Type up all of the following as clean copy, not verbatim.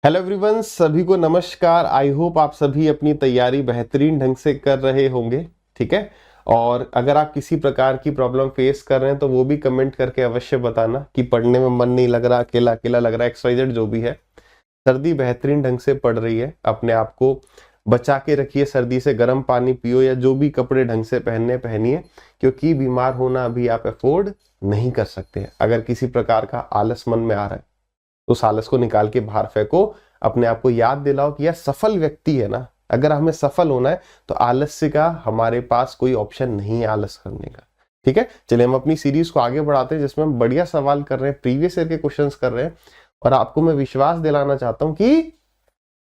Hello everyone, सभी को नमस्कार। आई होप आप सभी अपनी तैयारी बेहतरीन ढंग से कर रहे होंगे। ठीक है। और अगर आप किसी प्रकार की प्रॉब्लम फेस कर रहे हैं तो वो भी कमेंट करके अवश्य बताना कि पढ़ने में मन नहीं लग रहा, अकेला अकेला लग रहा है, XYZ जो भी है। सर्दी बेहतरीन ढंग से पड़ रही है, अपने आप को बचा के रखिए सर्दी से। गर्म पानी पियो या जो भी कपड़े ढंग से पहनिए, क्योंकि बीमार होना अभी आप अफोर्ड नहीं कर सकते। अगर किसी प्रकार का आलस मन में आ रहा है तो उस आलस को निकाल के बाहर फेंको। अपने आप को याद दिलाओ कि यह सफल व्यक्ति है ना। अगर हमें सफल होना है तो आलस्य का हमारे पास कोई ऑप्शन नहीं है आलस करने का। ठीक है, चलिए हम अपनी सीरीज को आगे बढ़ाते हैं जिसमें हम बढ़िया सवाल कर रहे हैं, प्रीवियस ईयर के क्वेश्चंस कर रहे हैं। और आपको मैं विश्वास दिलाना चाहता हूं कि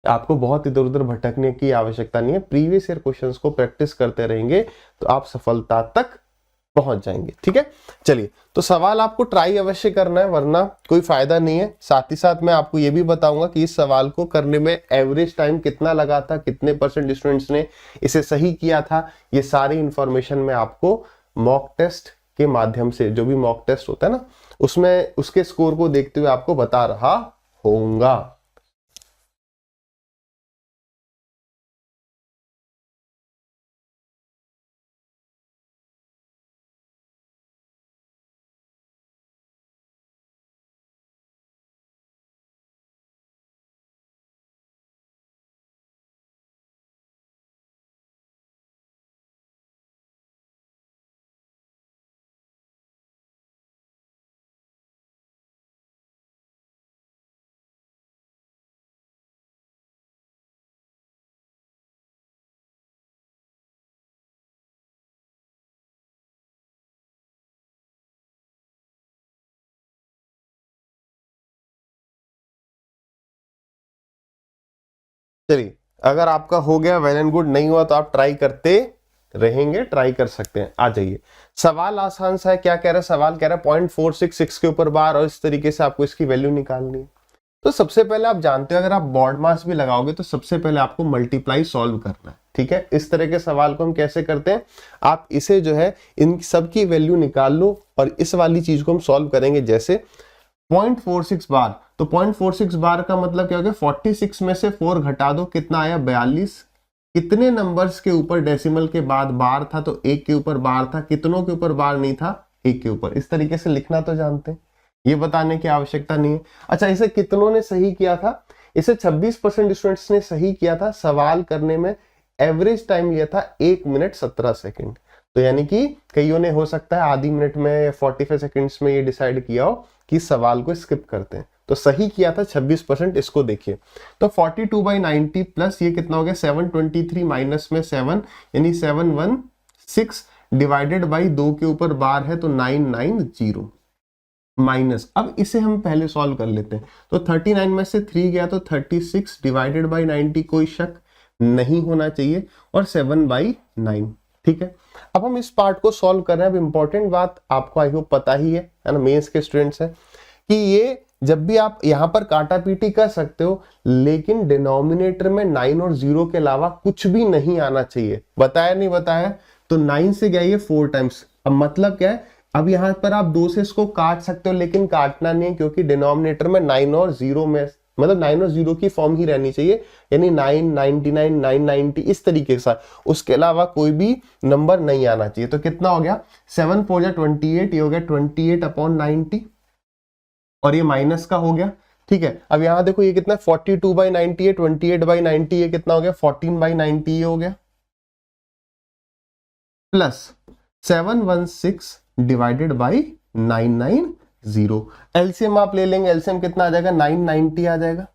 आपको बहुत इधर उधर भटकने की आवश्यकता नहीं है। प्रीवियस ईयर क्वेश्चंस को प्रैक्टिस करते रहेंगे तो आप सफलता तक पहुंच जाएंगे। ठीक है, चलिए तो सवाल आपको ट्राई अवश्य करना है, वरना कोई फायदा नहीं है। साथ ही साथ मैं आपको यह भी बताऊंगा कि इस सवाल को करने में एवरेज टाइम कितना लगा था, कितने परसेंट स्टूडेंट्स ने इसे सही किया था। ये सारी इंफॉर्मेशन मैं आपको मॉक टेस्ट के माध्यम से, जो भी मॉक टेस्ट होता है ना, उसमें उसके स्कोर को देखते हुए आपको बता रहा होऊंगा। चलिए, अगर आपका हो गया वेल एंड गुड, नहीं हुआ तो आप ट्राई करते रहेंगे, ट्राई कर सकते हैं। आ जाइए, सवाल आसान सा है। क्या कह रहा है सवाल? कह रहा है 0.466 के ऊपर बार और इस तरीके से आपको इसकी वैल्यू निकालनी है। तो सबसे पहले आप जानते हो, अगर आप बॉड मास भी लगाओगे तो सबसे पहले आपको मल्टीप्लाई सॉल्व करना है। ठीक है, इस तरह के सवाल को हम कैसे करते हैं, आप इसे जो है इन सब की वैल्यू निकाल लो और इस वाली चीज को हम सॉल्व करेंगे। जैसे 0.46 बार, तो 0.46 बार का मतलब क्या हो गया, 46 में से 4 घटा दो, कितना आया 42। कितने नंबर्स के ऊपर डेसिमल के बाद बार था? तो एक के ऊपर बार था। कितनों के ऊपर बार नहीं था? एक के ऊपर। इस तरीके से लिखना तो जानते हैं, ये बताने की आवश्यकता नहीं है। अच्छा, इसे कितनों ने सही किया था? इसे 26% स्टूडेंट्स ने सही किया था। सवाल करने में एवरेज टाइम लिया था 1 मिनट 17 सेकेंड। तो यानी कि कईयों ने हो सकता है आधी मिनट में 45 सेकेंड्स में ये डिसाइड किया हो कि सवाल को स्किप करते हैं। तो सही किया था 26%। इसको देखिए, तो 42/90 प्लस ये कितना हो गया 723 माइनस में 7, यानी 716 डिवाइडेड बाई 2 के ऊपर बार है तो 990 माइनस। अब इसे हम पहले सॉल्व कर लेते हैं। तो 39 में से 3 गया तो 36 डिवाइडेड बाई 90, कोई शक नहीं होना चाहिए, और 7/9। ठीक है, अब हम इस पार्ट को सॉल्व कर रहे हैं। अब इंपॉर्टेंट बात आपको आई होप पता ही है ना, मेंस के स्टूडेंट्स हैं, कि ये जब भी आप यहां पर काटा पीटी कर सकते हो, लेकिन डिनोमिनेटर में 9 और 0 के अलावा कुछ भी नहीं आना चाहिए। बताया नहीं बताया? तो 9 से गया ये 4 टाइम्स। अब मतलब क्या है, अब यहां पर आप 2 से इसको काट सकते हो, लेकिन काटना नहीं है, क्योंकि डिनोमिनेटर में 9 और 0 में, मतलब 9 और 0 की फॉर्म ही रहनी चाहिए, यानी 999 990 इस तरीके से। उसके अलावा कोई भी नंबर नहीं आना चाहिए। तो कितना हो गया, 7 4 28, ये हो गया 28/90, और ये माइनस का हो गया। ठीक है, अब यहां देखो ये कितना 42/90 है, 28/90 ये कितना हो गया 14/90 ये हो गया, प्लस 716 डिवाइडेड बाई 990। एलसीएम आप ले लेंगे, एलसीएम कितना आ जाएगा 990 आ जाएगा।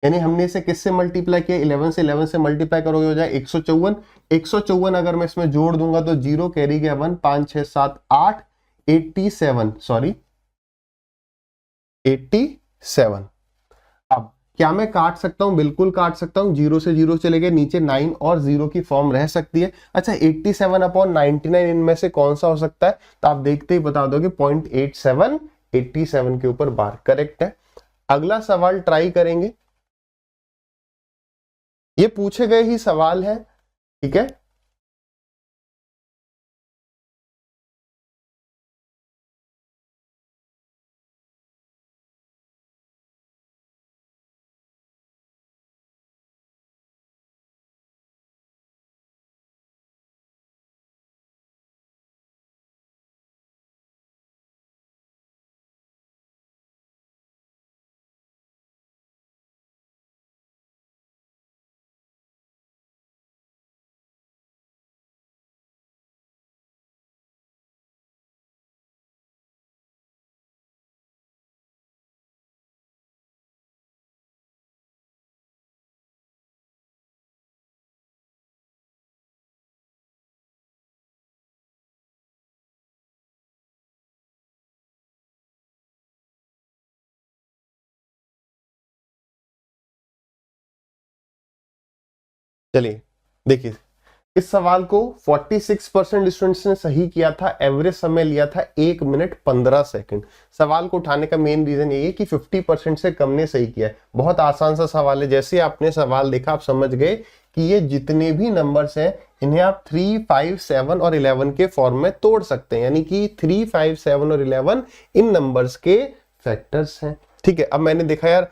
यानी हमने इसे किससे मल्टीप्लाई किया, 11 से, 11 से मल्टीप्लाई करोगे हो जाए 154। 154 अगर मैं इसमें जोड़ दूंगा तो 0 कैरी गया 1, 5 6 7 8, 87, सॉरी 87। अब क्या मैं काट सकता हूं? बिल्कुल काट सकता हूं। 0 से 0 चले गए, नीचे 9 और 0 की फॉर्म रह सकती है। अच्छा, 87/99 इनमें से कौन सा हो सकता है? तो आप देखते ही बता दोगे 0.87, 87 के ऊपर बार करेक्ट है। अगला सवाल ट्राई करेंगे, ये पूछे गए ही सवाल है। ठीक है, चलिए देखिए, इस सवाल को 46% स्टूडेंट्स ने सही किया था, एवरेज समय लिया था 1 मिनट 15 सेकंड। सवाल को उठाने का मेन रीजन ये है कि 50% से कम ने सही किया है। बहुत आसान सा सवाल है, जैसे आपने सवाल देखा आप समझ गए कि ये जितने भी नंबर्स हैं इन्हें आप 3, 5, 7 और 11 के फॉर्म में तोड़ सकते हैं, यानी कि 3, 5, 7 और 11 इन नंबर्स के फैक्टर्स हैं। ठीक है, अब मैंने देखा यार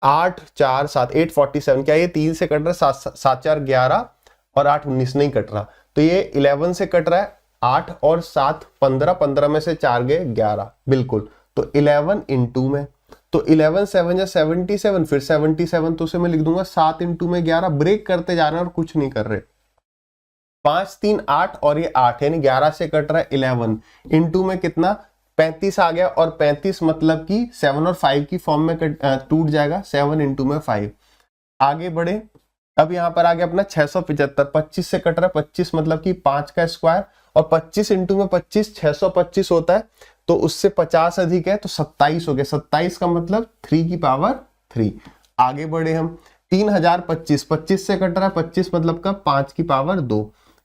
8, 4, 7, 847, क्या ये 3 से कट रहा है? 7, 4, 11 और 8, 19 नहीं कट रहा, तो ये 11 से कट रहा है। 8 और 7 15, 15 में से 4 गए 11, बिल्कुल। तो 11 इंटू में, तो 11 7 या 77, फिर 77, तो उसे मैं लिख दूंगा 7 इंटू में 11। ब्रेक करते जा रहे हैं और कुछ नहीं कर रहे। 5, 3, 8 और ये 8, यानी 11 से कट रहा है 11 इंटू में कितना? 35 आ गया, और 35 मतलब कि 7 और 5 की फॉर्म में टूट जाएगा। 7 इंटू में 5। आगे बढ़े, अब यहां पर आ गया अपना 675, 25 से कट रहा है 25 मतलब कि 5 का स्क्वायर, और 25 इंटू में 25 625 होता है, तो उससे 50 अधिक है तो 27 हो गया। 27 का मतलब 3 की पावर 3। आगे बढ़े हम, 3025, 25 से कट रहा है 25 मतलब का 5 की पावर 2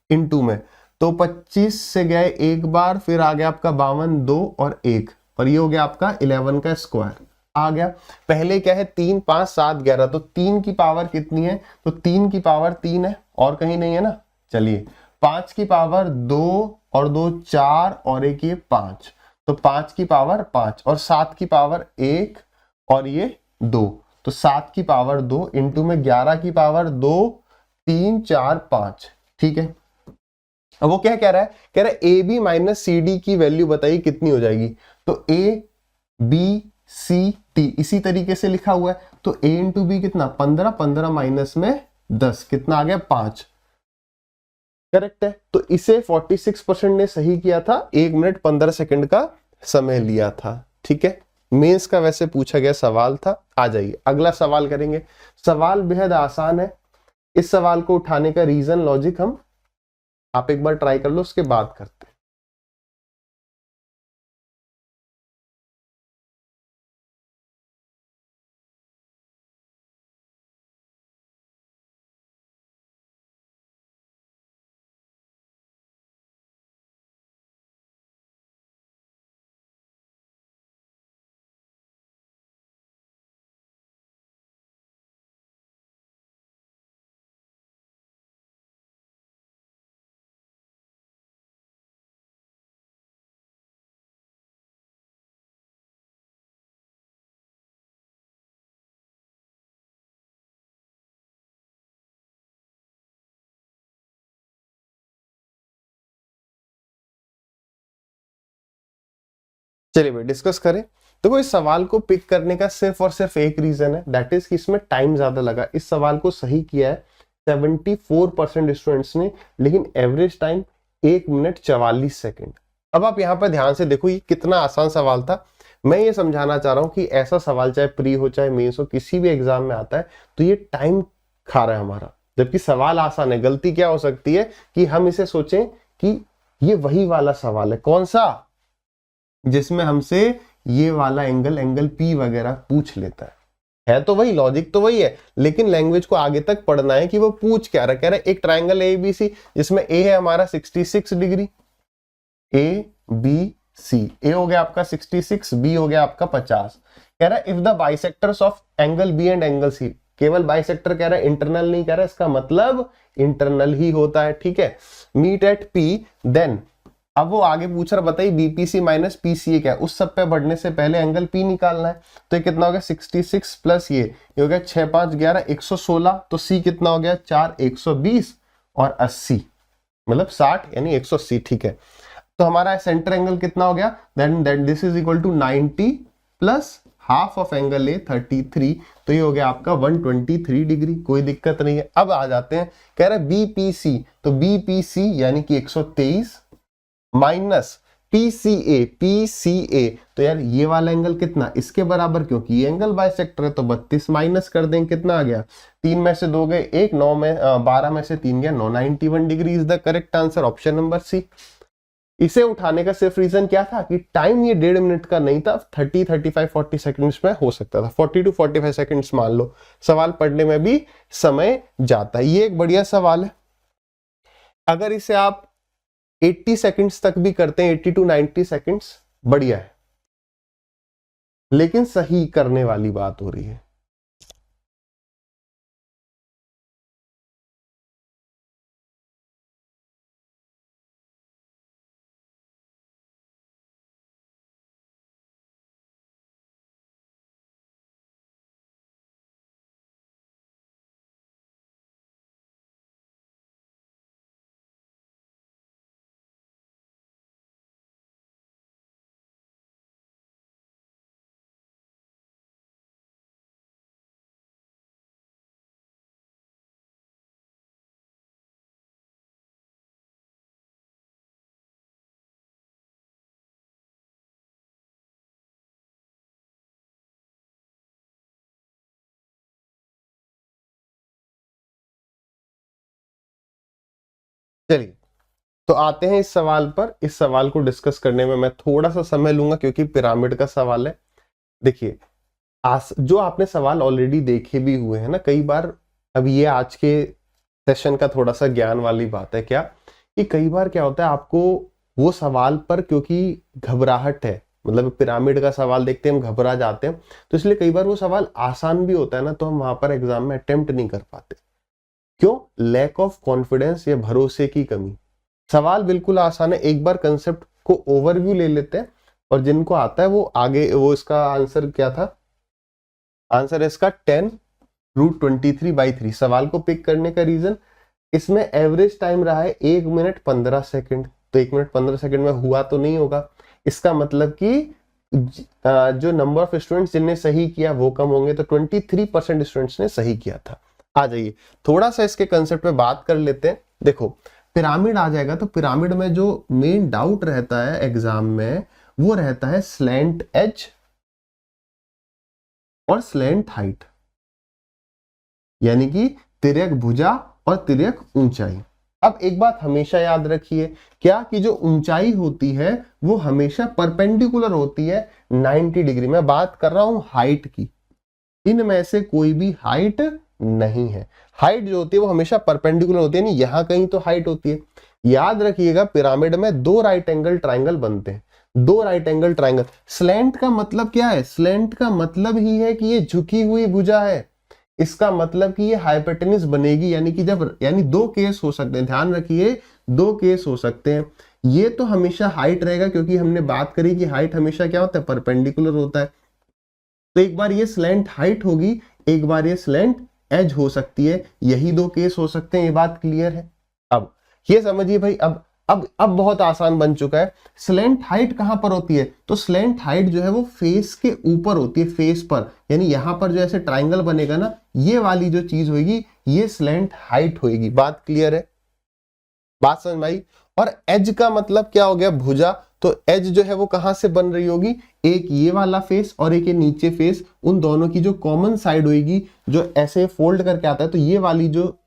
इंटू में, तो 25 से गए एक बार, फिर आ गया आपका 52, 2 और 1, और ये हो गया आपका 11 का स्क्वायर आ गया। पहले क्या है? 3, 5, 7, 11, तो 3 की पावर कितनी है? तो 3 की पावर 3 है, और कहीं नहीं है ना। चलिए, 5 की पावर 2 और 2 4 और एक ये 5, तो 5 की पावर 5, और 7 की पावर 1 और ये 2, तो 7 की पावर 2 इंटू में 11 की पावर 2, 3, 4, 5। ठीक है, अब वो क्या कह रहा है? कह रहा है a b minus c d की वैल्यू बताइए कितनी हो जाएगी। तो ए बी सी टी इसी तरीके से लिखा हुआ है, तो ए इंटू बी कितना? 15, 15 माइनस में 10, कितना आ गया? 5। करेक्ट है, तो इसे 46% ने सही किया था, 1 मिनट 15 सेकंड का समय लिया था। ठीक है, मेंस का वैसे पूछा गया सवाल था। आ जाइए अगला सवाल करेंगे। सवाल बेहद आसान है। इस सवाल को उठाने का रीजन लॉजिक हम आप एक बार ट्राई कर लो, उसके बाद करते हैं। चलिए भाई डिस्कस करें। देखो, इस सवाल को पिक करने का सिर्फ और सिर्फ एक रीजन है, दैट इज कि इसमें टाइम ज्यादा लगा। इस सवाल को सही किया है 74% स्टूडेंट्स ने, लेकिन एवरेज टाइम 1 मिनट 44 सेकंड। अब आप यहाँ पर ध्यान से देखो, ये कितना आसान सवाल था। मैं ये समझाना चाह रहा हूँ कि ऐसा सवाल चाहे प्री हो चाहे मेंस हो, किसी भी एग्जाम में आता है तो ये टाइम खा रहा है हमारा, जबकि सवाल आसान है। गलती क्या हो सकती है कि हम इसे सोचें कि ये वही वाला सवाल है, कौन सा? जिसमें हमसे ये वाला एंगल पी वगैरह पूछ लेता है तो वही, लॉजिक तो वही है, लेकिन लैंग्वेज को आगे तक पढ़ना है कि वो पूछ क्या रहा है। कह रहा है एक ट्राइंगल ए बी सी, जिसमें ए है हमारा 66 डिग्री, ए बी सी, ए हो गया आपका 66, बी हो गया आपका 50। कह रहा है if the bisectors of angle B and angle C, केवल बाइसेक्टर कह रहा है, इंटरनल नहीं कह रहा है, इसका मतलब इंटरनल ही होता है। ठीक है, मीट एट पी देन, अब वो आगे पूछ रहा, बताइए बीपीसी माइनस पीसीए क्या है। उस सब पे बढ़ने से पहले एंगल पी निकालना है, तो ये कितना हो गया? 66 प्लस ये हो गया 6, 5, 11, 116, तो सी कितना हो गया? 4, 120 और 80 मतलब 60 यानी 180। ठीक है, तो हमारा सेंटर एंगल कितना हो गया? Then this is equal to 90 plus half of angle A 33, तो ये हो गया आपका 123 डिग्री। कोई दिक्कत नहीं है। अब आ जाते हैं, कह रहा है बीपीसी, तो बीपीसी यानी कि 123 माइनस पीसीए, तो यार ये वाला एंगल कितना? इसके बराबर, क्योंकि ये एंगल बाइसेक्टर है, तो 32 माइनस कर देंगे, कितना आ गया? 3 में से 2 गए 1, 9 में 12 में से 3 गया 9, 91 degree is the correct answer, option number C. इसे उठाने का सिर्फ रीजन क्या था कि टाइम ये 1.5 मिनट का नहीं था, 30, 35, 40 सेकंड्स में हो सकता था, 40 to 45 सेकंड्स मान लो। सवाल पढ़ने में भी समय जाता है। ये एक बढ़िया सवाल है। अगर इसे आप 80 सेकंड्स तक भी करते हैं, 80 to 90 सेकंड्स, बढ़िया है, लेकिन सही करने वाली बात हो रही है। चलिए, तो आते हैं इस सवाल पर। इस सवाल को डिस्कस करने में मैं थोड़ा सा समय लूंगा क्योंकि पिरामिड का सवाल है। देखिए, जो आपने सवाल ऑलरेडी देखे भी हुए हैं ना कई बार, अब ये आज के सेशन का थोड़ा सा ज्ञान वाली बात है क्या, कि कई बार क्या होता है आपको वो सवाल पर क्योंकि घबराहट है, मतलब पिरामिड का सवाल देखते हैं हम घबरा जाते हैं, तो इसलिए कई बार वो सवाल आसान भी होता है ना, तो हम वहां पर एग्जाम में अटेम्प्ट नहीं कर पाते। क्यों? लैक ऑफ कॉन्फिडेंस या भरोसे की कमी। सवाल बिल्कुल आसान है, एक बार कंसेप्ट को ओवरव्यू ले लेते हैं और जिनको आता है वो आगे, वो इसका आंसर क्या था, आंसर है इसका 10√23/3। सवाल को पिक करने का रीजन, इसमें एवरेज टाइम रहा है 1 मिनट 15 सेकंड, तो 1 मिनट 15 सेकंड में हुआ तो नहीं होगा, इसका मतलब कि जो नंबर ऑफ स्टूडेंट्स जिनने सही किया वो कम होंगे, तो 23% स्टूडेंट्स ने सही किया था। आ जाइए थोड़ा सा इसके कंसेप्ट पे बात कर लेते हैं। देखो, पिरामिड आ जाएगा तो पिरामिड में जो मेन डाउट रहता है एग्जाम में वो रहता है स्लैंट एज और स्लैंट हाइट, यानी कि तिर्यक भुजा और तिर्यक ऊंचाई। अब एक बात हमेशा याद रखिए, क्या कि जो ऊंचाई होती है वो हमेशा परपेंडिकुलर होती है 90 डिग्री। मैं बात कर रहा हूं हाइट की, इनमें से कोई भी हाइट नहीं है। हाइट जो होती है वो हमेशा परपेंडिकुलर होती है, नहीं यहां कहीं तो हाइट होती है। याद रखिएगा पिरामिड में 2 राइट एंगल ट्राइंगल बनते हैं, 2 राइट एंगल ट्राइंगल। स्लैंट का मतलब क्या है? स्लैंट का मतलब ही है कि ये झुकी हुई भुजा है, इसका मतलब कि ये हाइपोटेन्यूज बनेगी, यानी कि जब, यानी 2 केस हो सकते हैं, ध्यान रखिए 2 केस हो सकते हैं। ये तो हमेशा हाइट रहेगा क्योंकि हमने बात करी कि हाइट हमेशा क्या होता है, परपेंडिकुलर होता है। तो एक बार ये स्लैंट हाइट होगी, एक बार ये स्लैंट एज हो सकती है, यही 2 केस हो सकते हैं, ये बात क्लियर है। अब ये समझिए भाई, अब बहुत आसान बन चुका है। स्लैंट हाइट कहां पर होती है? तो स्लैंट हाइट जो है वो फेस के ऊपर होती है, फेस पर, यानी यहां पर जो ऐसे ट्राइंगल बनेगा ना, ये वाली जो चीज होगी ये स्लैंट हाइट होगी। बात क्लियर है? बात समझ में आई? और एज का मतलब क्या हो गया? भुजा। तो एज जो है वो कहां से बन रही होगी? एक ये वाला फेस और एक ये नीचे फेस, उन दोनों की जो कॉमन साइड होगी, जो ऐसे फोल्ड करके आता है, तो ये वाली जो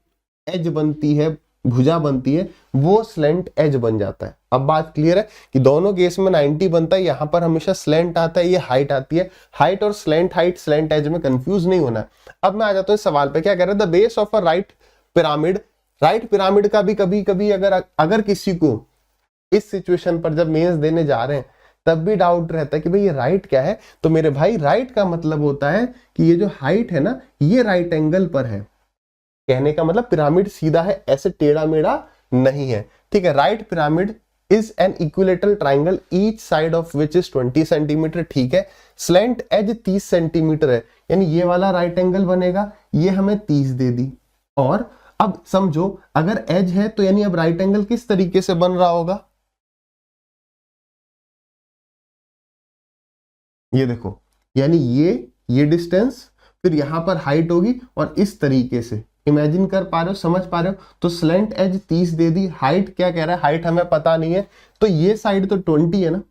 एज बनती है, भुजा बनती है, वो स्लैंट एज बन जाता है। अब बात क्लियर है कि दोनों केस में 90 बनता है, यहां पर हमेशा स्लैंट आता है, ये हाइट आती है। हाइट और स्लैंट हाइट, स्लैंट एज में कंफ्यूज नहीं होना। अब मैं आ जाता हूं सवाल पे, क्या कह रहा है? The base of a right pyramid. Right pyramid का भी कभी कभी अगर किसी को इस सिचुएशन पर जब मेंस देने जा रहे हैं तब भी डाउट रहता है कि भाई ये राइट क्या है, तो मेरे भाई राइट का मतलब होता है कि ये जो हाइट है ना, ये राइट एंगल पर है। कहने का मतलब पिरामिड सीधा है, ऐसे टेढ़ा मेढ़ा नहीं है, ठीक है। Right pyramid is an equilateral triangle each side of which is 20 centimetre, ठीक है। स्लैंट एज 30 सेंटीमीटर है, यानी ये वाला राइट एंगल बनेगा, ये हमें 30 दे दी। और अब समझो, अगर एज है तो यानी अब राइट एंगल किस तरीके से बन रहा होगा? ये देखो, यानी ये डिस्टेंस, फिर यहां पर हाइट होगी और इस तरीके से इमेजिन कर पा रहे हो, समझ पा रहे हो? तो स्लैंट एज 30 दे दी। हाइट क्या कह रहा है? हाइट हमें पता नहीं है, तो ये साइड तो 20 है ना,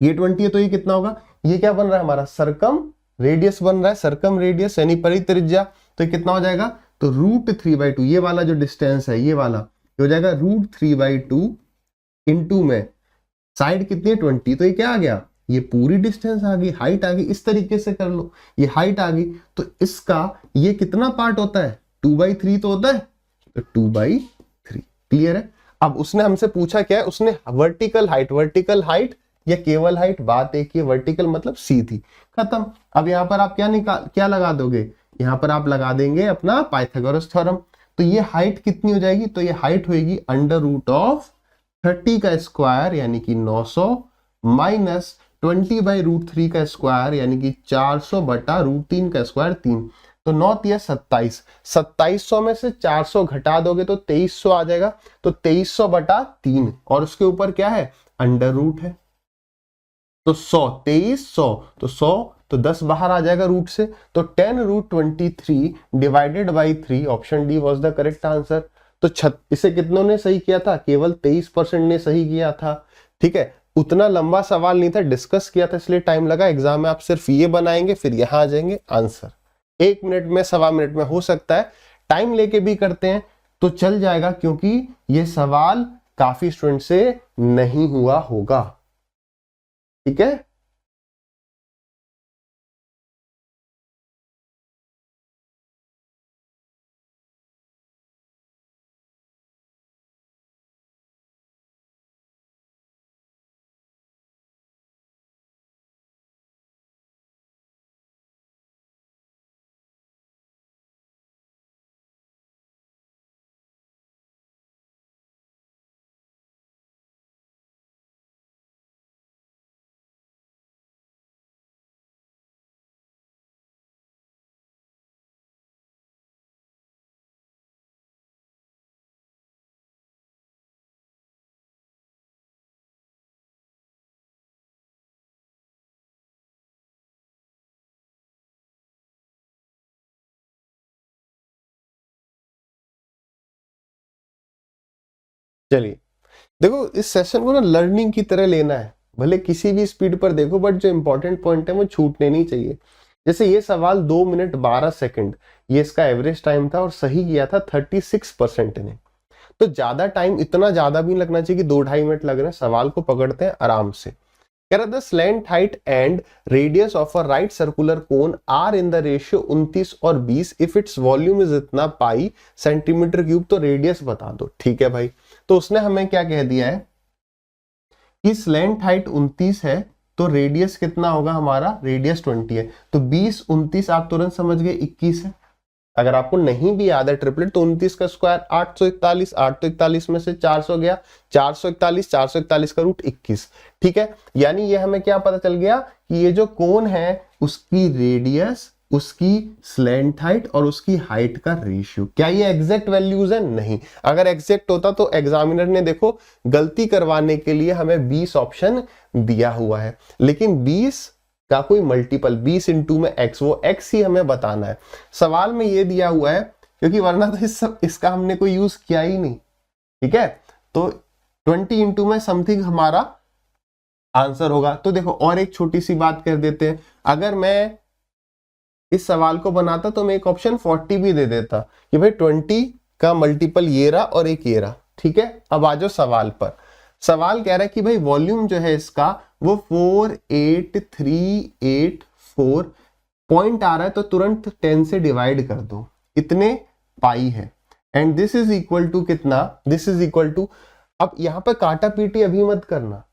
ये 20 है, तो ये कितना होगा? ये क्या बन रहा है हमारा? सर्कम रेडियस बन रहा है, सर्कम रेडियस यानी परित्रिज्या। तो ये कितना हो जाएगा? तो √3/2, ये वाला जो डिस्टेंस है, ये वाला ये हो जाएगा √3/2 इंटू में साइड कितनी है 20, तो ये क्या आ गया, ये पूरी डिस्टेंस आ गई, हाइट आ गई। इस तरीके से कर लो, ये हाइट आ गई, तो इसका ये कितना पार्ट होता है, 2/3 तो होता है, तो 2/3। क्लियर है। अब उसने हमसे पूछा क्या है, उसने वर्टिकल हाइट या केवल हाइट, बात एक ही, वर्टिकल मतलब सीधी, खत्म। अब यहाँ पर आप क्या लगा दोगे, यहाँ पर आप लगा देंगे अपना पाइथागोरस थ्योरम। तो ये हाइट कितनी हो जाएगी, तो ये हाइट होगी √30 का स्क्वायर यानी कि 900 माइनस 20/√3 का स्क्वायर यानी कि 400/√3 का स्क्वायर 3। तो 9 × 27, 2700 में से 400 घटा दोगे तो 2300 आ जाएगा। तो 2300/3 और उसके ऊपर क्या है, अंडर रूट है, तो 100, 2300, तो 100, तो 10 बाहर आ जाएगा रूट से, तो 10√23 divided by 3, option D was the correct answer. तो इसे कितनों ने सही किया था, केवल 23% ने सही किया था। ठीक है, उतना लंबा सवाल नहीं था, डिस्कस किया था इसलिए टाइम लगा। एग्जाम में आप सिर्फ ये बनाएंगे फिर यहां आ जाएंगे, आंसर 1 मिनट में, 1.25 मिनट में हो सकता है। टाइम लेके भी करते हैं तो चल जाएगा, क्योंकि ये सवाल काफी स्टूडेंट से नहीं हुआ होगा। ठीक है, चलिए देखो, इस सेशन को ना लर्निंग की तरह लेना है, भले किसी भी स्पीड पर देखो, बट जो इंपॉर्टेंट पॉइंट है वो छूटने नहीं चाहिए। जैसे ये सवाल 2 मिनट 12 सेकंड, ये इसका एवरेज टाइम था और सही किया था 36% ने। तो ज्यादा टाइम, इतना ज्यादा भी लगना चाहिए कि 2-2.5 मिनट लग रहे हैं। सवाल को पकड़ते हैं आराम से। कह रहा, the slant height and radius of a right circular cone are in the ratio 29 और 20 इफ इट्स वॉल्यूम इज इतना पाई सेंटीमीटर क्यूब, तो रेडियस बता दो। ठीक है भाई, तो उसने हमें क्या कह दिया है कि स्लैंट हाइट 29 है, तो रेडियस कितना होगा हमारा, रेडियस 20 है, तो 20 29 आप तुरंत समझ गए 21 है। अगर आपको नहीं भी याद है ट्रिपलेट, तो 29 का स्क्वायर 841, 841 में से 400 गया, 441, 441 का रूट 21। ठीक है, यानी ये हमें क्या पता चल गया कि ये जो कोन है उसकी रेडियस, उसकी स्लैंट हाइट और उसकी हाइट का रेशियो। क्या ये एग्जैक्ट वैल्यूज है, नहीं। अगर एग्जैक्ट होता तो एग्जामिनर ने देखो गलती करवाने के लिए हमें 20 ऑप्शन दिया हुआ है, लेकिन 20 का कोई मल्टीपल 20 इंटू में x, वो x ही हमें बताना है। सवाल में ये दिया हुआ है, क्योंकि वरना तो इसका हमने कोई यूज किया ही नहीं। ठीक है, तो 20 इंटू में समथिंग हमारा आंसर होगा। तो देखो, और एक छोटी सी बात कर देते हैं, अगर मैं इस सवाल को बनाता तो मैं एक ऑप्शन 40 भी दे देता कि भाई 20 का मल्टीपल ये रहा और एक ये रहा। ठीक है, अब आ जाओ सवाल पर। सवाल कह रहा है कि भाई वॉल्यूम जो है इसका वो 48384 पॉइंट आ रहा है, तो तुरंत 10 से डिवाइड कर दो, इतने पाई है। And this is equal to कितना, दिस इज इक्वल टू, अब यहां पर काटा पीटी अभी मत करना,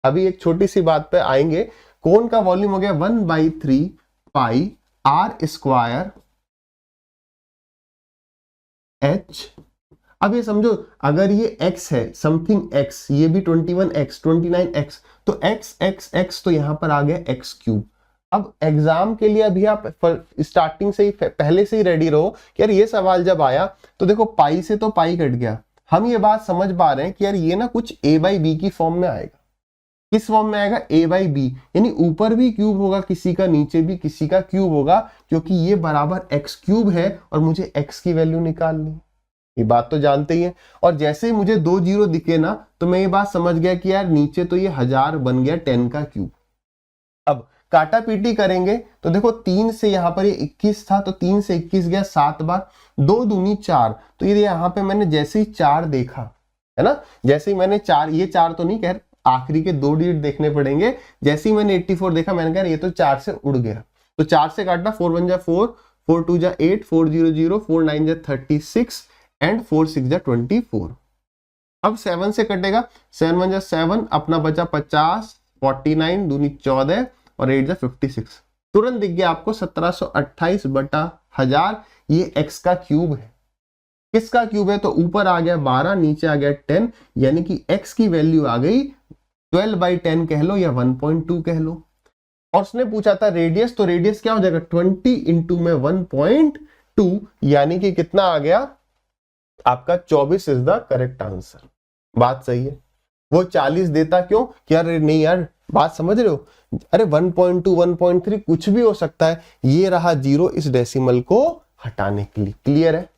अभी एक छोटी सी बात पे आएंगे। कोन का वॉल्यूम हो गया 1/3 पाई आर स्क्वायर एच। अब ये समझो, अगर ये x है, समथिंग x, ये भी 21x 29x, तो x तो यहां पर आ गया x³। अब एग्जाम के लिए अभी आप स्टार्टिंग से ही, पहले से ही रेडी रहो कि यार ये सवाल जब आया तो देखो पाई से तो पाई कट गया, हम ये बात समझ पा रहे हैं कि यार ये ना कुछ a/b की फॉर्म में आएगा। किस फॉर्म में आएगा, a/b, यानी ऊपर भी क्यूब होगा किसी का, नीचे भी किसी का क्यूब होगा, क्योंकि ये बराबर x³ है और मुझे x की वैल्यू निकालनी, ये बात तो जानते ही हैं। और जैसे ही मुझे 2 जीरो दिखे ना, तो मैं ये बात समझ गया कि यार नीचे तो ये 1000 बन गया 10 का क्यूब। अब काटा पीटी करेंगे तो देखो 3 से यहाँ पर ये 21 था, तो 3 से 21 गया 7 बार, 2 दूनी 4, तो ये यहाँ पे मैंने जैसे ही 4 देखा है ना, जैसे ही मैंने 4, ये 4 तो नहीं कह, आखिरी के 2 डिजिट देखने पड़ेंगे। जैसे ही मैंने 84 देखा मैंने कहा ये तो 4 से उड़ गया, तो 4 से काटना, 4 1 जा 4, 4 2 जा 8, 4 0 0, 4 9 जा 36 एंड 4 6 जा 24। अब 7 से कटेगा, 7 1 जा 7, अपना बचा 50, 49 दूनी 14 और 8 जा 56। तुरंत दिख गया आपको 1728 बटा 1000, ये x का क्यूब है। किसका क्यूब है? तो ऊपर आ गया 12, नीचे आ गया 10, यानी कि x की वैल्यू आ गई 12/10 कह लो या 1.2 कह लो। और उसने पूछा था रेडियस, तो रेडियस क्या हो जाएगा 20 इंटू में 1.2, यानी कि कितना आ गया आपका 24 इज द करेक्ट आंसर। बात सही है। वो 40 देता क्यों कि यार नहीं यार, बात समझ रहे हो, अरे 1.2 1.3 कुछ भी हो सकता है, ये रहा 0 इस डेसिमल को हटाने के लिए। क्लियर है?